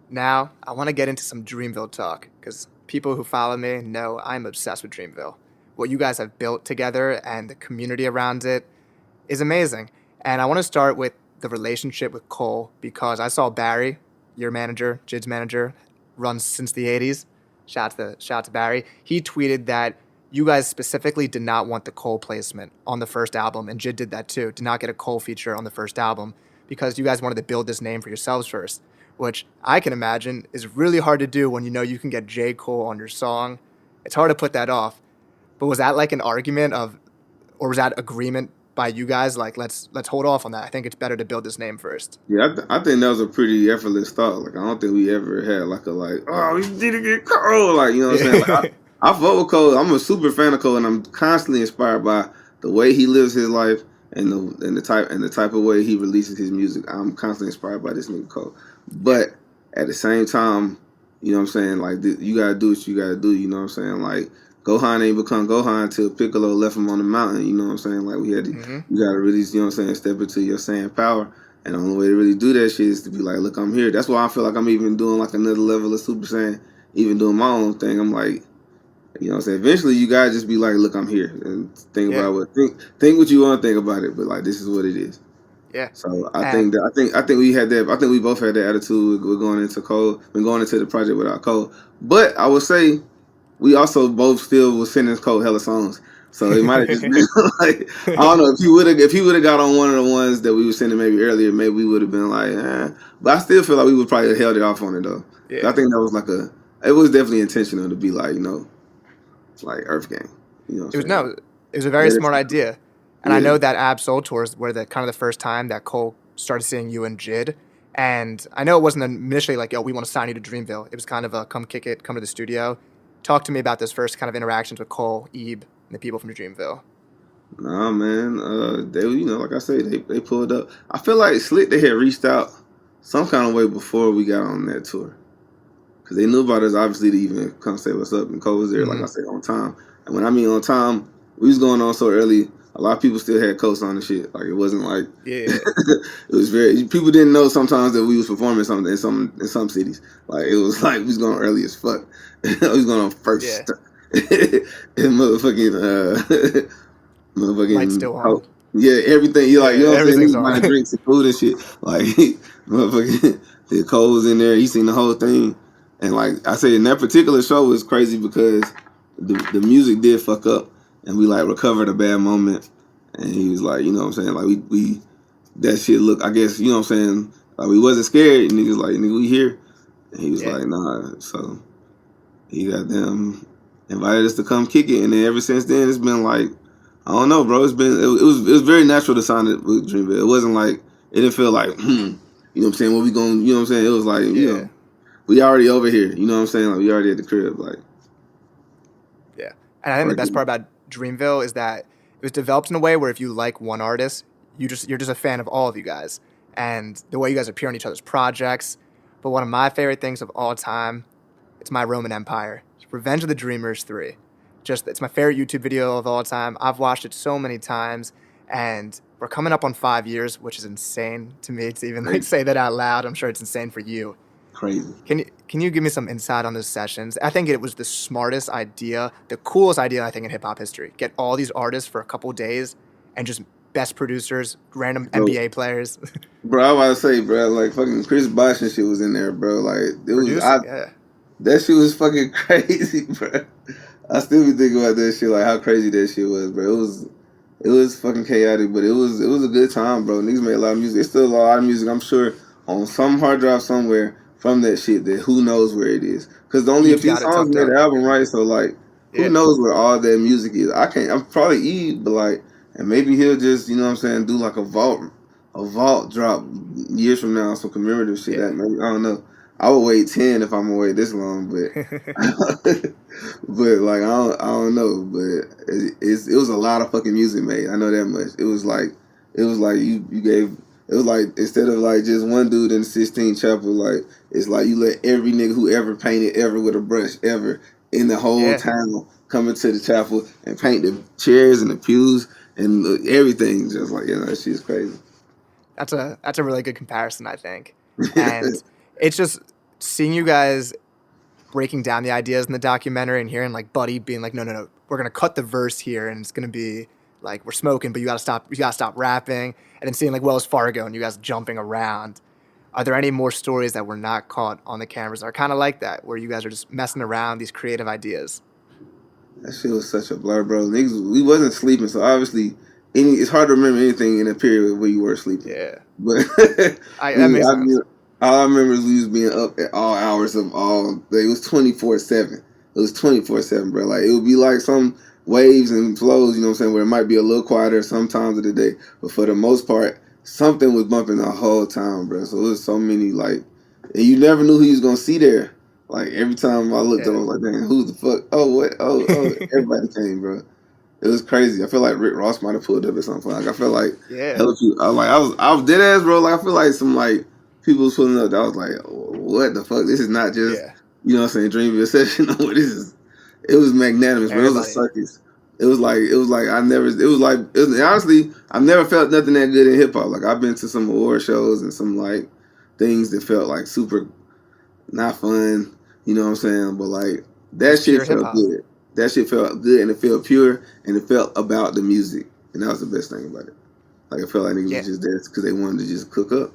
Now, I want to get into some Dreamville talk because people who follow me know I'm obsessed with Dreamville. What you guys have built together and the community around it is amazing. And I want to start with the relationship with Cole because I saw Barry, your manager, JID's manager, runs since the 80s. Shout out to Barry. He tweeted that you guys specifically did not want the Cole placement on the first album, and JID did that too, did not get a Cole feature on the first album because you guys wanted to build this name for yourselves first, which I can imagine is really hard to do when you know you can get J. Cole on your song. It's hard to put that off. But was that like an argument of, or was that agreement by you guys? Like, let's hold off on that. I think it's better to build this name first. Yeah, I think that was a pretty effortless thought. Like, I don't think we ever had like a oh, we need to get Cole. Like, you know what I'm saying? Like, I vote with Cole. I'm a super fan of Cole, and I'm constantly inspired by the way he lives his life and the type of way he releases his music. I'm constantly inspired by this nigga Cole. But at the same time, you know what I'm saying? Like, you gotta do what you gotta do. You know what I'm saying? Like, Gohan ain't become Gohan till Piccolo left him on the mountain. You know what I'm saying? Like, we had to, you gotta really, you know what I'm saying, step into your Saiyan power. And the only way to really do that shit is to be like, look, I'm here. That's why I feel like I'm even doing like another level of Super Saiyan, even doing my own thing. I'm like, you know what I'm saying? Eventually, you gotta just be like, look, I'm here, and think about think what you want to think about it. But like, this is what it is. Yeah. So I think we had that. I think we both had that attitude. We're going into Cole, we're going into the project without Cole. But I would say we also both still was sending Cole hella songs. So it might have just been like, I don't know, if he would have got on one of the ones that we were sending maybe earlier, maybe we would have been like, eh. But I still feel like we would probably have held it off on it though. Yeah. I think that was it was definitely intentional to be like, you know, like EarthGang. You know, it was a very smart idea. And I know that Ab Soul tours were the kind of the first time that Cole started seeing you and JID. And I know it wasn't initially like, yo, we want to sign you to Dreamville. It was kind of a come kick it, come to the studio. Talk to me about those first kind of interactions with Cole, Ebe, and the people from Dreamville. Nah, man. They, you know, like I said, they pulled up. I feel like Slick, they had reached out some kind of way before we got on that tour. Because they knew about us, obviously, to even come say what's up. And Cole was there, like I said, on time. And when I mean on time, we was going on so early, a lot of people still had coats on and shit. Like, it wasn't like... Yeah. It was very... People didn't know sometimes that we was performing something in some cities. Like, it was like, we was going early as fuck. We was going on first. Yeah. And motherfucking... Lights still on. Yeah, everything. You like, you know what I'm saying? Everything's drinks and food and shit. Like, motherfucking... The Cole was in there. He seen the whole thing. And like I said, in that particular show was crazy because the music did fuck up. And we like recovered a bad moment, and he was like, you know what I'm saying, like we that shit look, I guess, you know what I'm saying, like we wasn't scared. And niggas like, nigga, we here, and he was like, nah. So he got them invited us to come kick it, and then ever since then it's been like, I don't know, bro. It was very natural to sign it with Dreamville. It wasn't like, it didn't feel like, you know what I'm saying, what we going, you know what I'm saying. It was like, you know, we already over here, you know what I'm saying, like we already at the crib, like. Yeah, and I think the best part about Dreamville is that it was developed in a way where if you like one artist, you're just a fan of all of you guys, and the way you guys appear on each other's projects. But one of my favorite things of all time, it's My Roman Empire, Revenge of the Dreamers 3. It's my favorite YouTube video of all time. I've watched it so many times, and we're coming up on 5 years, which is insane to me to even like say that out loud. I'm sure it's insane for you. Crazy. Can you give me some insight on those sessions? I think it was the smartest idea, the coolest idea, I think, in hip-hop history. Get all these artists for a couple days and just best producers, random NBA players. Bro, I was about to say, bro, like fucking Chris Bosh and shit was in there, bro. Like, that shit was fucking crazy, bro. I still be thinking about that shit, like how crazy that shit was, bro. It was fucking chaotic, but it was a good time, bro. Niggas made a lot of music. It's still a lot of music, I'm sure, on some hard drive somewhere from that shit that who knows where it is. Because only a few songs made the album, right? So, like, who knows where all that music is? I'm probably Eve, but, like, and maybe he'll just, you know what I'm saying, do, like, a vault drop years from now, some commemorative shit. That maybe, I don't know. I would wait 10 if I'm going to wait this long, but, but, like, I don't know. But it was a lot of fucking music made. I know that much. It was like you gave... It was like, instead of like just one dude in the Sistine Chapel, like, it's like you let every nigga who ever painted ever with a brush ever in the whole town come into the chapel and paint the chairs and the pews and everything. Just like, you know, that shit's crazy. That's a really good comparison, I think. And it's just, seeing you guys breaking down the ideas in the documentary and hearing like Buddy being like, no, we're gonna cut the verse here and it's gonna be like we're smoking, but you gotta stop rapping, and then seeing like Wells Fargo and you guys jumping around. Are there any more stories that were not caught on the cameras that are kind of like that, where you guys are just messing around these creative ideas? That shit was such a blur, bro. Niggas, we wasn't sleeping, so obviously, it's hard to remember anything in a period where you were sleeping. Yeah, But that makes sense. all I remember is we was being up at all hours of all day. It was 24/7. It was 24/7, bro. Like it would be like some waves and flows, you know what I'm saying, where it might be a little quieter sometimes of the day, but for the most part, something was bumping the whole time, bro. So it was so many like, and you never knew who you was gonna see there. Like every time I looked up, I was like, "Dang, who the fuck? Oh, what? Oh, everybody came, bro." It was crazy. I feel like Rick Ross might have pulled up at some point. Like I feel like hella people. I was dead ass, bro. Like I feel like some like people was pulling up. I was like, "What the fuck? This is not just you know what I'm saying, Dreamville session. No, this is." It was magnanimous, bro. It was a circus. It was like honestly, I've never felt nothing that good in hip hop. Like I've been to some award shows and some like things that felt like super not fun. You know what I'm saying? But like that shit felt good. That shit felt good and it felt pure and it felt about the music. And that was the best thing about it. Like it felt like niggas was just there because they wanted to just cook up.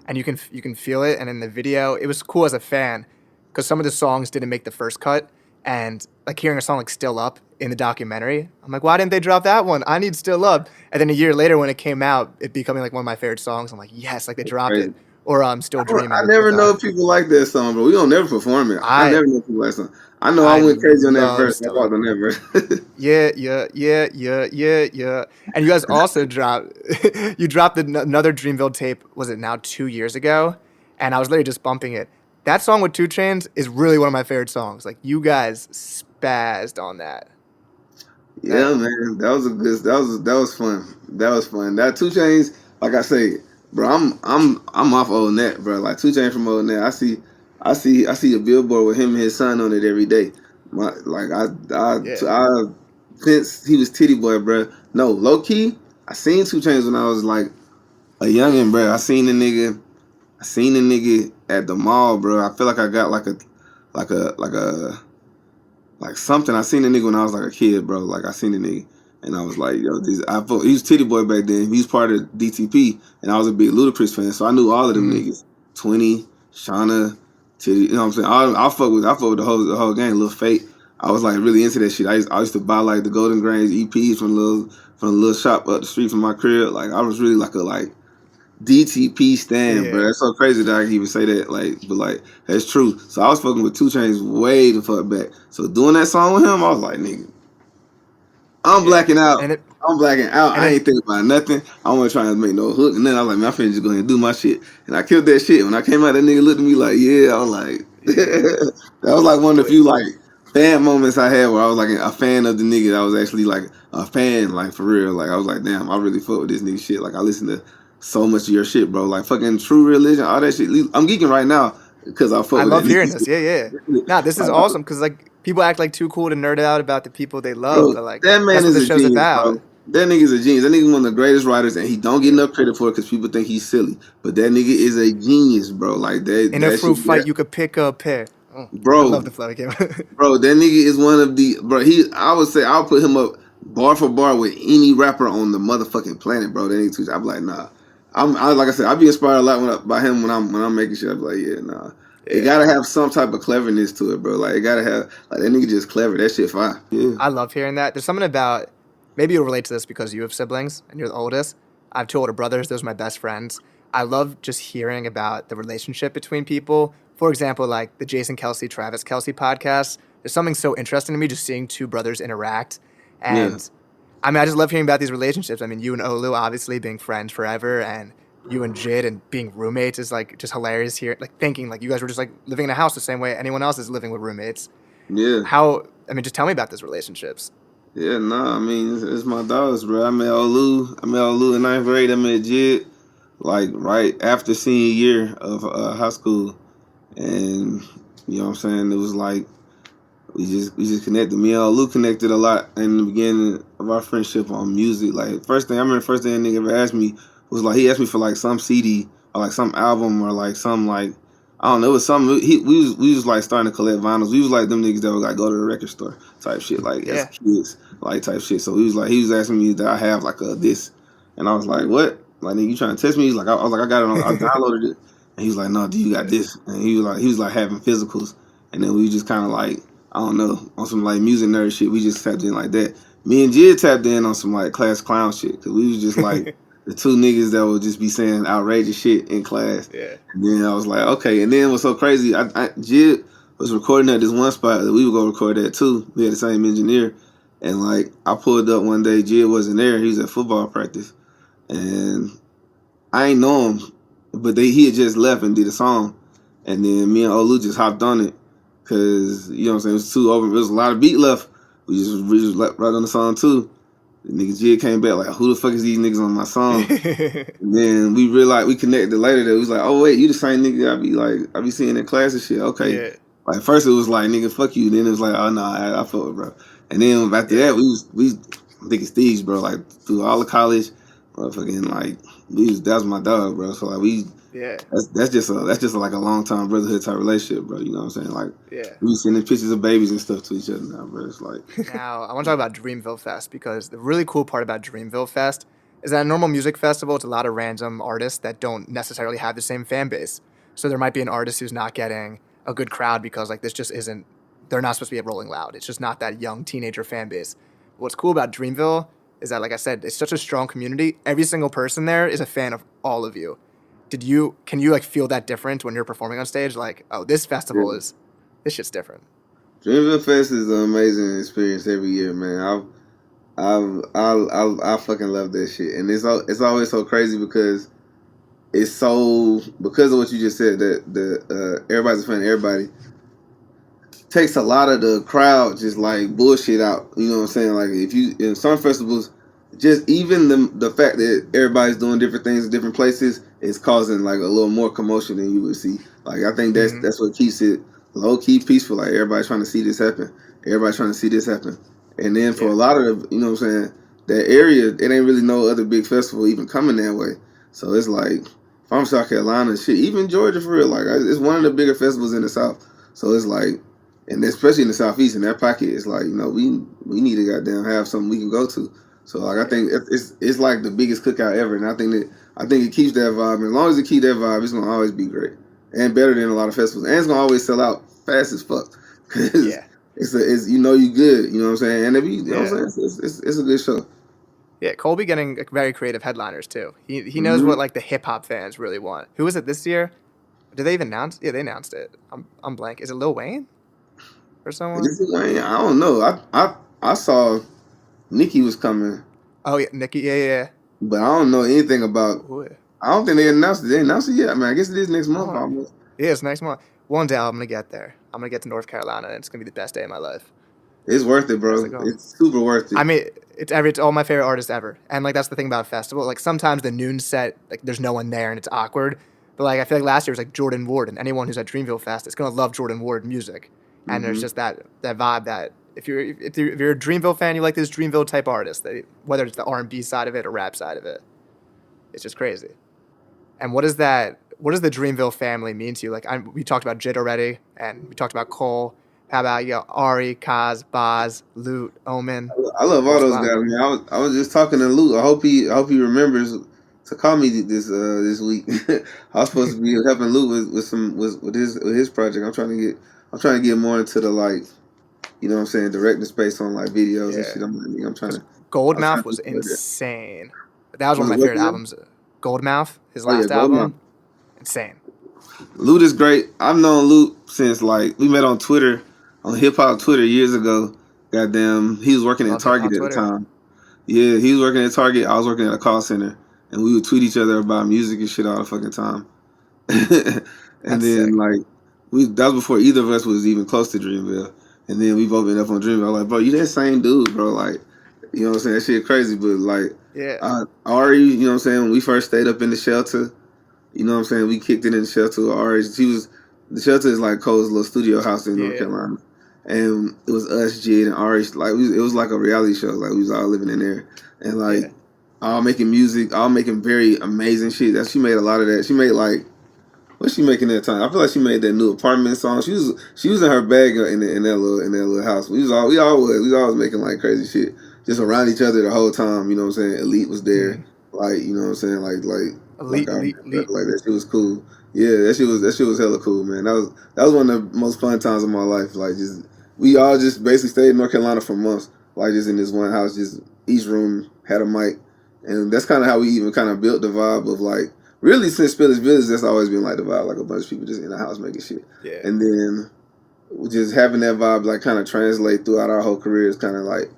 And you can feel it. And in the video, it was cool as a fan because some of the songs didn't make the first cut. And like hearing a song like Still Up in the documentary, I'm like, why didn't they drop that one? I need Still Up. And then a year later when it came out, it becoming like one of my favorite songs. I'm like, yes, like they dropped it. Or I'm Still Dreaming. I never know people like that song, bro. We don't never perform it. I never know people like that song. I know I went crazy on that verse. I walked on that verse. Yeah. And you guys also dropped another Dreamville tape, was it now 2 years ago? And I was literally just bumping it. That song with 2 Chainz is really one of my favorite songs. Like you guys spazzed on that. Yeah, man. That was fun. That was fun. That 2 Chainz, like I say, bro, I'm off Old Net, bro. Like 2 Chainz from Old Net. I see a billboard with him and his son on it every day. Since he was Titty Boy, bro. No, low key, I seen 2 Chainz when I was like a youngin', bro. I seen the nigga at the mall, bro. I feel like I got like something. I seen the nigga when I was like a kid, bro. Like I seen the nigga. And I was like, yo, he was Titty Boy back then. He was part of DTP, and I was a big Ludacris fan, so I knew all of them niggas. 20, Shauna, Titty, you know what I'm saying? I fuck with the whole gang, Lil Fate. I was like really into that shit. I used to buy like the Golden Grains EPs from the little shop up the street from my crib. Like I was really like a DTP stan, bro. That's so crazy that I can even say that. But that's true. So I was fucking with 2 Chainz way the fuck back. So doing that song with him, I was like, nigga, I'm blacking out. I ain't thinking about nothing. I wasn't trying to make no hook. And then I was like, man, I'm finna just go ahead and do my shit. And I killed that shit. When I came out, that nigga looked at me like, yeah. I was like, that was like one of the few like fan moments I had where I was like a fan of the nigga. I was actually like a fan, like for real. Like I was like, damn, I really fuck with this nigga shit. Like I listen to so much of your shit, bro. Like fucking True Religion, all that shit. I'm geeking right now because I fuck with I love hearing this. Yeah. Nah, this is awesome because like people act like too cool to nerd out about the people they love. Bro, like that man is a genius, bro. That nigga is a genius. That nigga is one of the greatest writers, and he don't get enough credit for it because people think he's silly. But that nigga is a genius, bro. Like that. In a fruit fight, you could pick a pear. Bro, I love the flow he came. Bro, that nigga is one of the I would say I'll put him up bar for bar with any rapper on the motherfucking planet, bro. That nigga too. I'm like, nah. Like I said, I be inspired a lot by him when I'm making shit. I'm like, yeah, nah. It gotta have some type of cleverness to it, bro. Like it gotta have that nigga just clever. That shit fine. Yeah. I love hearing that. There's something about, maybe you'll relate to this because you have siblings and you're the oldest. I have 2 older brothers. Those are my best friends. I love just hearing about the relationship between people. For example, like the Jason Kelsey, Travis Kelsey podcast. There's something so interesting to me just seeing 2 brothers interact. And I mean, I just love hearing about these relationships. I mean, you and Olu obviously being friends forever, and you and JID and being roommates is like just hilarious here. Like thinking like you guys were just like living in a house the same way anyone else is living with roommates. Yeah. Just tell me about those relationships. Yeah, nah, I mean, it's my dogs, bro. I met Olu in 9th grade. I met JID, like, right after senior year of high school. And, you know what I'm saying, it was like, we just connected. Me and Olu connected a lot in the beginning of our friendship on music. Like, first thing a nigga ever asked me was, like, he asked me for, like, some CD or, like, some album or, like, some, like, I don't know. It was something. We was like starting to collect vinyls. We was like them niggas that would like go to the record store type shit, like as Yeah. kids, like type shit. So he was asking me that I have like a this, and I was like, what? Like, nigga, you trying to test me? He's like, I was like, I got it on. I downloaded it, and he was like, no, do you got this? And he was like having physicals, and then we just kind of like, I don't know, on some like music nerd shit. We just tapped in like that. Me and JID tapped in on some like class clown shit because we was just like the two niggas that would just be saying outrageous shit in class. Yeah. And then I was like, okay. And then it was so crazy. JID was recording at this one spot that we would go record at too. We had the same engineer. And like, I pulled up one day, JID wasn't there. He was at football practice. And I ain't know him, but he had just left and did a song. And then me and Olu just hopped on it. Cause, you know what I'm saying, it was too over. There was a lot of beat left. We just right on the song too. The nigga JID came back like, who the fuck is these niggas on my song? And then we realized, we connected later that we was like, oh wait, you the same nigga I be seeing in class and shit. Okay. Yeah. Like first it was like, nigga, fuck you. Then it was like, oh no, I fuck with bro. And then after that, we thick as thieves, bro. Like through all the college, motherfucking like that was my dog, bro. So like that's just like a long time brotherhood type relationship, bro. You know what I'm saying? Like we sending pictures of babies and stuff to each other now, bro. It's like Now I want to talk about Dreamville Fest because the really cool part about Dreamville Fest is that a normal music festival, it's a lot of random artists that don't necessarily have the same fan base. So there might be an artist who's not getting a good crowd because like this just isn't, they're not supposed to be at Rolling Loud. It's just not that young teenager fan base. What's cool about Dreamville is that, like I said, it's such a strong community. Every single person there is a fan of all of you. Can you like feel that difference when you're performing on stage? Like, oh, this festival this shit's different. Dreamville Fest is an amazing experience every year, man. I fucking love that shit, and it's always so crazy because because of what you just said that everybody's a fan of everybody. Takes a lot of the crowd just like bullshit out. You know what I'm saying? Like if you in some festivals, just even the fact that everybody's doing different things in different places is causing like a little more commotion than you would see. Like I think that's what keeps it low key peaceful. Like everybody's trying to see this happen. Everybody's trying to see this happen. And then for a lot of the, you know what I'm saying, that area, it ain't really no other big festival even coming that way. So it's like, if I'm South Carolina, shit, even Georgia for real, like it's one of the bigger festivals in the South. So it's like, and especially in the Southeast, in that pocket, it's like, you know, we need to goddamn have something we can go to. So like I think it's like the biggest cookout ever, and I think it keeps that vibe. And as long as it keeps that vibe, it's gonna always be great and better than a lot of festivals, and it's gonna always sell out fast as fuck. Cause it's you know you good, you know what I'm saying, and you know what I'm saying, it's a good show. Yeah, Colby getting very creative headliners too. He knows what like the hip hop fans really want. Who was it this year? Did they even announce? Yeah, they announced it. I'm blank. Is it Lil Wayne or someone? Is it Wayne? I don't know. I saw Nicki was coming. Oh yeah, Nicki. Yeah. But I don't know anything about. Ooh. I don't think they announced it. They announced it yet. I mean, I guess it is next month almost. Yeah, it's next month. One day I'm gonna get there. I'm gonna get to North Carolina, and it's gonna be the best day of my life. It's worth it, bro. It's super worth it. I mean, it's all my favorite artists ever, and like that's the thing about a festival. Like sometimes the noon set, like there's no one there and it's awkward. But like I feel like last year was like Jordan Ward, and anyone who's at Dreamville Fest is gonna love Jordan Ward music. And there's just that vibe that if you're a Dreamville fan, you like this Dreamville type artist. Whether it's the R&B side of it or rap side of it, it's just crazy. And what does the Dreamville family mean to you? Like we talked about JID already, and we talk about Cole. How about Ari, Kaz, Boz, Lute, Omen? I love all those guys. Man, I was just talking to Lute. I hope he remembers to call me this week. I was supposed to be helping Lute with his project. I'm trying to get more into the like, you know what I'm saying, directing space on like videos and shit. I'm trying to. Goldmouth was insane. That was one of my favorite albums. Goldmouth, his last album, insane. Lute is great. I've known Lute since like we met on Twitter, on hip hop Twitter years ago. Goddamn, he was working at Target at the time. Yeah, he was working at Target. I was working at a call center, and we would tweet each other about music and shit all the fucking time. And then sick. Like that was before either of us was even close to Dreamville. And then we both ended up on Dreamville. Like, bro, you that same dude, bro. Like, you know what I'm saying? That shit crazy, but like, Ari, you know what I'm saying? When we first stayed up in the shelter, you know what I'm saying? We kicked it in the shelter. Ari, the shelter is like Cole's little studio house in North Carolina. And it was us, JID, and Ari. Like, it was like a reality show. Like, we was all living in there. And like, all making music, all making very amazing shit. She made a lot of that. She made like, What's she making that time? I feel like she made that new apartment song. She was in her bag in that little house. We always making like crazy shit just around each other the whole time. You know what I'm saying? Elite was there, like you know what I'm saying, like Elite. like that shit was cool. Yeah, that shit was hella cool, man. That was one of the most fun times of my life. Like we all just basically stayed in North Carolina for months, like just in this one house. Just each room had a mic, and that's kind of how we even kind of built the vibe of like. Really, since Spillage Village, that's always been like the vibe, like a bunch of people just in the house making shit. Yeah. And then just having that vibe like kind of translate throughout our whole career is kind of like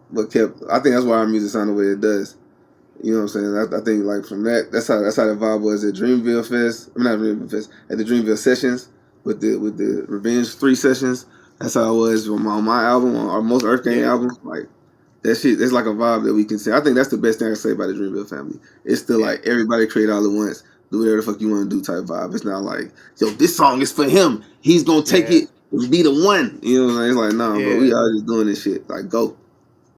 what kept. I think that's why our music sound the way it does. You know what I'm saying? I think like from that's how the vibe was at Dreamville Fest. I mean not Dreamville Fest, at the Dreamville Sessions with the Revenge 3 sessions. That's how it was on my album, on our most EarthGang albums. Like that shit, it's like a vibe that we can say. I think that's the best thing I can say about the Dreamville family. It's still like everybody create all at once, do whatever the fuck you want to do type vibe. It's not like, yo, this song is for him. He's gonna take it and be the one. You know what I'm saying? It's like, nah, bro, we all just doing this shit. Like, go.